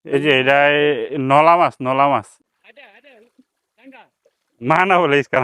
এই যে এটা নলা মাছ, নলা মাছ। মানা বলে ইসকা।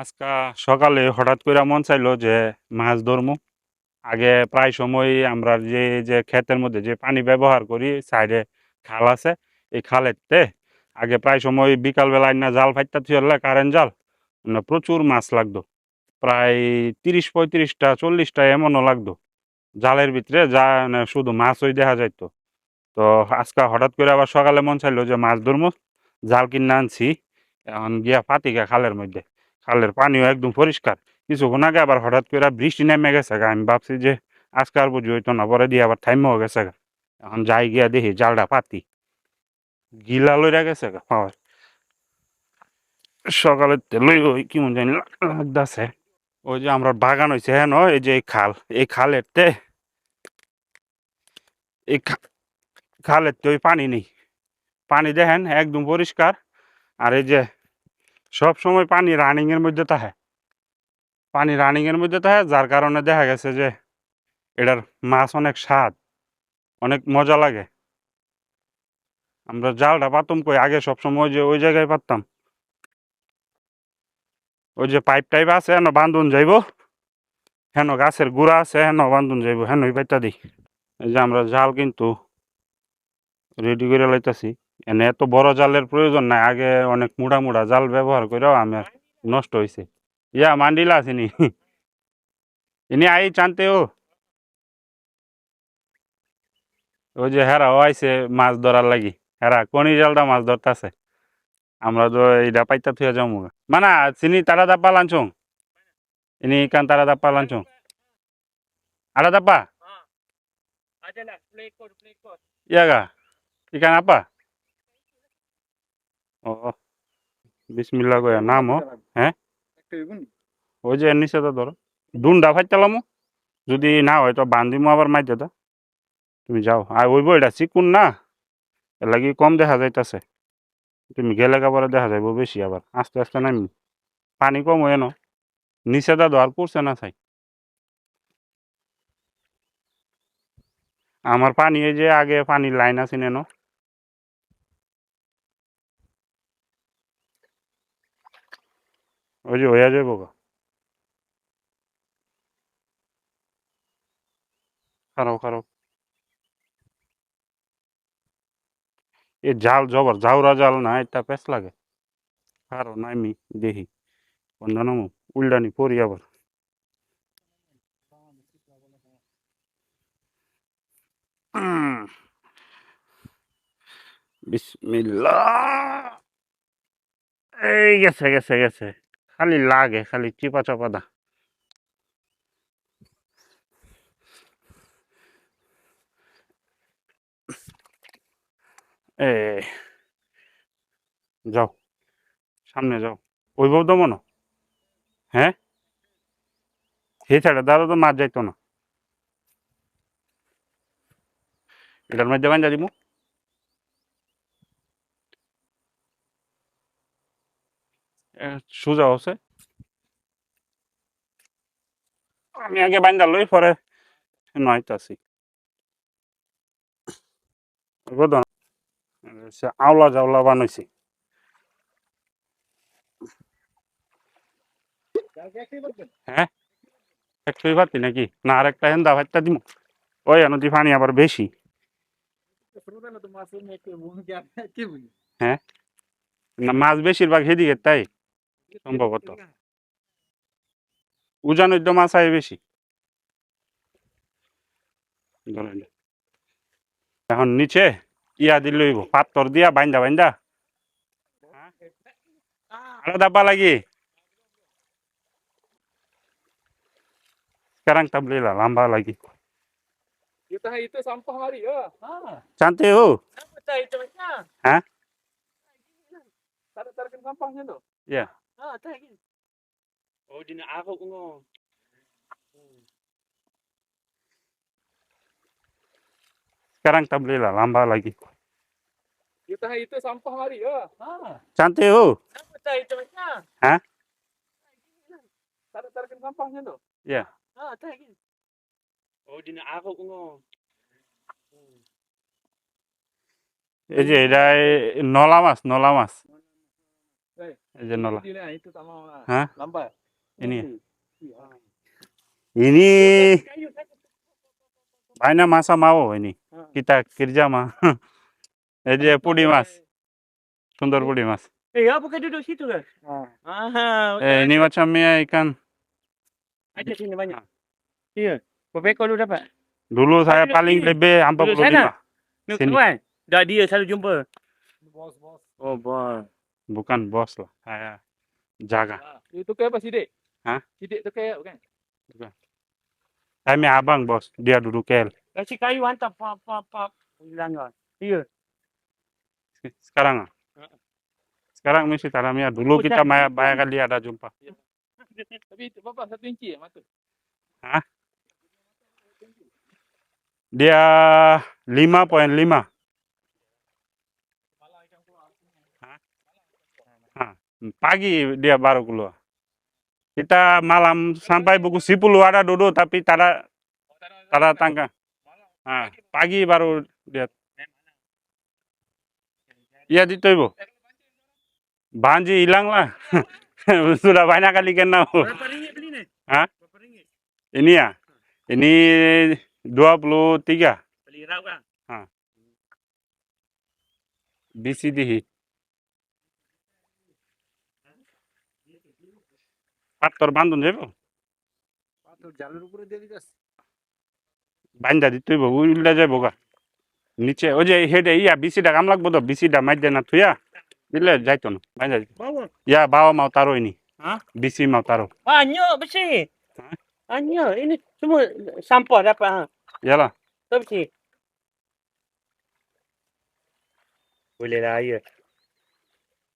আজকা সকালে হঠাৎ করে মন চাইলো যে মাছ ধরমু। আগে প্রায় সময় আমরা যে ক্ষেতের মধ্যে যে পানি ব্যবহার করি, সাইডে খাল আছে, এই খালেতে আগে প্রায় সময় বিকালবেলায় না জাল ফাইতে থুয়ালে কারেন্ট জাল, না প্রচুর মাছ লাগতো। প্রায় 30-35টা 40টা এমনও লাগতো জালের ভিতরে, যা না শুধু মাছই দেখা যাইতো। তো আজকে হঠাৎ করে আবার সকালে মন চাইলো যে মাছ ধরবো, জাল কিনে আনছি। এখন গিয়া ফাতিকা খালের মধ্যে, খালের পানিও একদম পরিষ্কার। কিছুক্ষণ আগে আবার হঠাৎ করে বৃষ্টি নেমে গেছে গা, আমি ভাবছি যে আজকে আর বুঝি হইতো না, পরে দিয়ে আবার থাইমেও গেছে গা। এখন যাই গিয়া দেখি জালটা পাতি গিলা লইরা গেছে গা পাওয়ার। সকালে লই ওই কেমন জানি লাগতেছে। ওই যে আমরা বাগান হয়েছে হ্যাঁ, এই যে এই খাল, এই খালের তে, এই খালের তো ওই পানি নেই, পানি দেখেন একদম পরিষ্কার। আর এই যে সব সময় পানি রানিং এর মধ্যে থাকে, পানি রানিং এর মধ্যে থাকে, যার কারণে দেখা গেছে যে এটার মাছ অনেক স্বাদ, অনেক মজা লাগে। আমরা জালটা পাতাম কই আগে, সব সময় যে ওই জায়গায় পাততাম, ওই যে পাইপ টাইপ আছে হেন বান্ধন যাইব, হেন গাছের গুড়া আছে হেন বান্ধন যাইব, হেন ওই পাইতা দিই। এই যে আমরা জাল কিন্তু রেডি করে লাইতাছি। এনে এত বড় জালের প্রয়োজন নাই, আগে অনেক মুড়া মুড়া জাল ব্যবহার করেও আমার নষ্ট হয়েছে। ইয়া মান্ডিলা আসেনি ইনি আই চানতেও। ওই যে হেরাও আইছে মাছ ধরার লাগি, হেরা কোনি জালটা মাছ ধরতাছে, আমরা তো এইটা পাইতা থুয়া যাবো মানা চিনি তারা দাপ্পা লাঞ্চং, ini ikan tara dappa lancung ada dappa iya ga ikan apa oh bismillah go ya namo হ্যাঁ ওই যে নিচে তো ধরো ডুন্ডা ফাইতালামু, যদি না হয় তো বান্ধিমু আবার মাইতে তো। তুমি যাও আর ওইব, এটা চিকুন না, এর লাগি কম দেখা যাইতাছে। তুমি গেলে পরে দেখা যাইব বেশি, আবার আস্তে আস্তে নামি পানি কম হয়ে ন নিচে দা আর পড়ছে না চাই। আমার পানি এই যে আগে পানির লাইন আছে নেন, ওই যে হইয়া যাইব গা। খারাপ খারাপ এ জাল জবর জাউরা জাল না, এটা পেস লাগে। খারো নামি দেখি কোন নামো উল্টানি পড়ি আবার। বিসমিল্লাহ, এই গেছে গেছে গেছে, খালি লাগে, খালি চিপা চাপা দা। এ যাও সামনে যাও, ওইভাবে তো মনো হ্যাঁ, সেই ছাড়া দাদা তো মাছ যাইতো না, এটার মধ্যে বান্ধা দিমু। সোজা আছে, আমি আগে বান্ধা লই পরে নয়তাছি বুঝো, আওলা জাওলা বানাইছি। হ্যাঁ একটুই পাতি নাকি না, আর একটা হেন্দা ভাতটা দিমু, ওই নদী পানি আবার বেশি। হ্যাঁ না মাছ বেশিরভাগ সেদিকে, তাই সম্ভবত উজান তো মাছ আয় বেশি। ধরেন এখন নিচে ইয়া দিল লইব পাত্তর দিয়া বাইন্দা বাইন্দা আরো দাব্বা লাগি sekarang tablela lamba lagi Itu sampah mari ya. cantik oh Cai cai. hah Tarik sampahnya tuh. ya Cai. oh dina aku ngono sekarang tablela lamba lagi Itu sampah mari ya. cantik oh Cai cai. hah Tarik sampahnya tuh. ya Cai. oh dina aku ngono এই যে এটা নলা মাছ, নলা মাছ। Eh, এই যে নলা। Dia lah, itu sama Hah? lambat. Ini. Iya. Ini Kayu, kayu. banyak masa mau ini. Ah. Kita kerja mah. এই যে পুঁটি মাছ, সুন্দর পুঁটি মাছ। Eh, apa kau duduk situ ke? Ah, Ini macamnya ikan. ada sini banyak. Iya. Berapa ekor lu dapat? Dulu saya duduk paling sini. lebih Duduk sana. 45. Ni Sini. kawan. Dah dia selalu jumpa. Bos, bos. Oh, bos. Bukan bos lah, saya jaga. Itu kayak apa Sidik? Hah? Sidik tu kayak bukan? Kami abang bos, dia duduk KL. Kasih kayu hantar pap. Hilang kan. Iya. Sekarang ah? Sekarang mesti taramnya. Dulu kita banyak kali ada jumpa. Tapi itu berapa? 1 inci ya mata? Hah? Dia 5,5. Hah? Pagi dia baru keluar. Kita malam sampai pukul 10 ada duduk tapi tada tangkap. Pagi baru dia. Iya itu ibu. Banji hilang lah. Sudah banyak kali kena. Berapa ringgit beli ni? Hah? Berapa ringgit? Ini ya? Ini 23. Beli rau kan? BCD. পাথর বান্ধন যাবো পাথর জালের উপরে দিয়ে দিতেছ বান্ধা দিতে হইব উল্টা যাবো গা নিচে ওই যে হেডে ইয়া বিসিটা কাম লাগবো তো বিসিটা মাইর না থুয়া দিলে যাইতো না বান্ধা দিতে Bawa. ইয়া বাবা মাও তারও ini Hah? BC mau taruh Banyak bersih. Hah? Banyak. Ini semua sampah dapat. Ha. iyalah Tak bersih. Boleh lah, ya.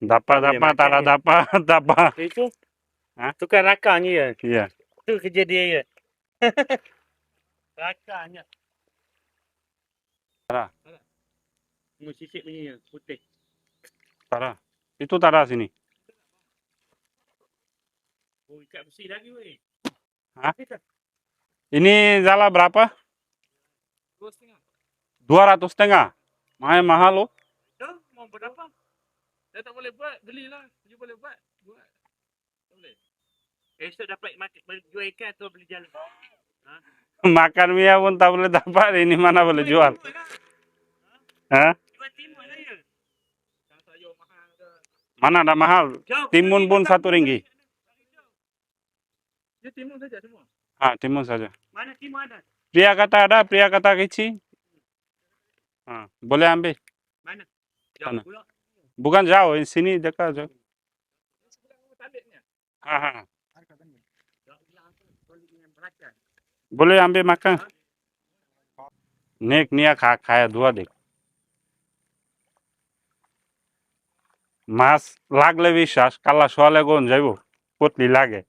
dapat Boleh dapat makan tara dia. dapat dapat Itu. Hah? Tukar rakangnya ya. iya Itu kerja dia ya. Rakangnya. Tara. Semua sisik punya ya. Putih. tara itu tara sini Oh, ikat bersih lagi weh. Hah? Ini jala berapa 2,5 200 setengah mahal loh Dah, mau berapa? saya tak boleh buat belilah you boleh buat tak boleh Esok dapat jual ikan atau beli jalan. makan mie pun tak boleh dapat ini mana boleh jual Hah? Jual timun lah ya. kalau sayur mahal ke mana ada mahal Jauh. timun pun 1 ringgit dia timun saja semua timun saja Mana timun ada? Priya kata ada, Priya kata kecil. Boleh ambil. Mana? Sana. Jauh pula. Bukan jauh, di sini dekat jauh. sebelah rumah tabletnya Jauh bilang aku boleh dengan berakan. Boleh ambil makan. Nek niya khaya dua dek. মাছ লাগলে বিশ্বাস কালা সোয়ালে কোন যাইব পতলি লাগে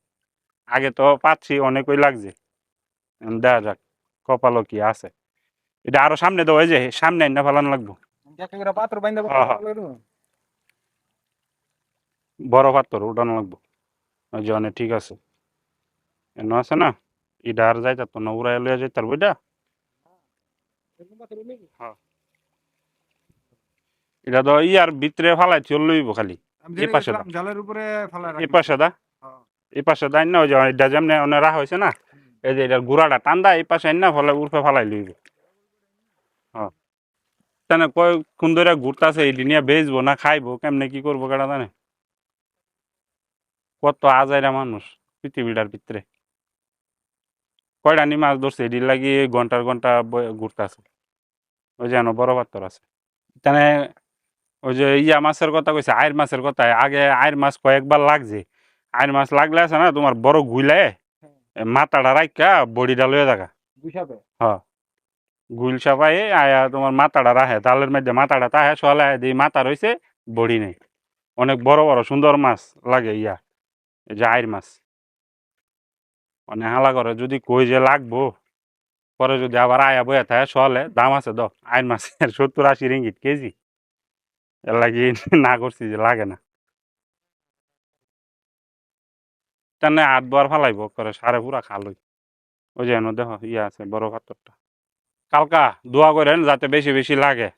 আগে তো পাচ্ছি অনেকই লাগছে দেখা যাক কপালও কি আছে এটা আরো সামনে দেওয়া যে সামনে না ফেলানো লাগবো একটা করে পাত্র বাইন্দা হ্যাঁ, হ্যাঁ। বড় পাত্তর উঠানো লাগবো ওই যে অনেক ঠিক আছে এন আছে না এটা আর যাইতা তো না উড়াই লইয়া যাইতার বইটা এটা তো ইয়ার ভিতরে ফালাই চললইব খালি এই পাশে দা জালের উপরে ফেলা এই পাশে দা এই পাশে দা না ওই যে এটা যেমনি অনেক রাখা হয়েছে না এই যে এটার গুড়াটা টান্দা এই পাশে না ফলে উর্ফে ফালাই লইব হ্যাঁ তানে কয় কোন ধরে ঘুরতাছে এই নিয়ে বেচবো না খাইবো কেমনে কি করবো কেটা জানে কত আজাইরা মানুষ পৃথিবীটার ভিতরে কয়টা নি মাছ ধরছে এটির লাগি ঘন্টার ঘন্টা ঘুরতাছে ওই যে বড় পাত্তর আছে তানে ওই যে ইয়া মাছের কথা কইছে আয়ের মাছের কথা আগে আয়ের মাছ কয়েকবার লাগছে আয়ের মাছ লাগলে আছে না তোমার বড় গুইলে মাথাটা রাখা বডিটা লয়ে থাকা গুছাবে হ্যাঁ গুইল সাপাই আয়া তোমার মাথাটা রাখে তালের মধ্যে মাথাটা তাহে সোয়ালে দিয়ে মাথা রয়েছে বডি নেই অনেক বড় বড় সুন্দর মাছ লাগে ইয়া এই যে আয়ের মাছ মানে হালা করে যদি কই যে লাগবো পরে যদি আবার আয়া বয়ে থাকে সোয়ালে দাম আছে দ আয়ের মাছের 70-80 রিঙ্গিট কেজি এর লাগি না করছি যে লাগে না তেনে 8 বার ফালাইব করে সারে পুরা খালই ওই যে দেখো ইয়া আছে বড় পাত্রটা কালকা দোয়া করেন যাতে বেশি বেশি লাগে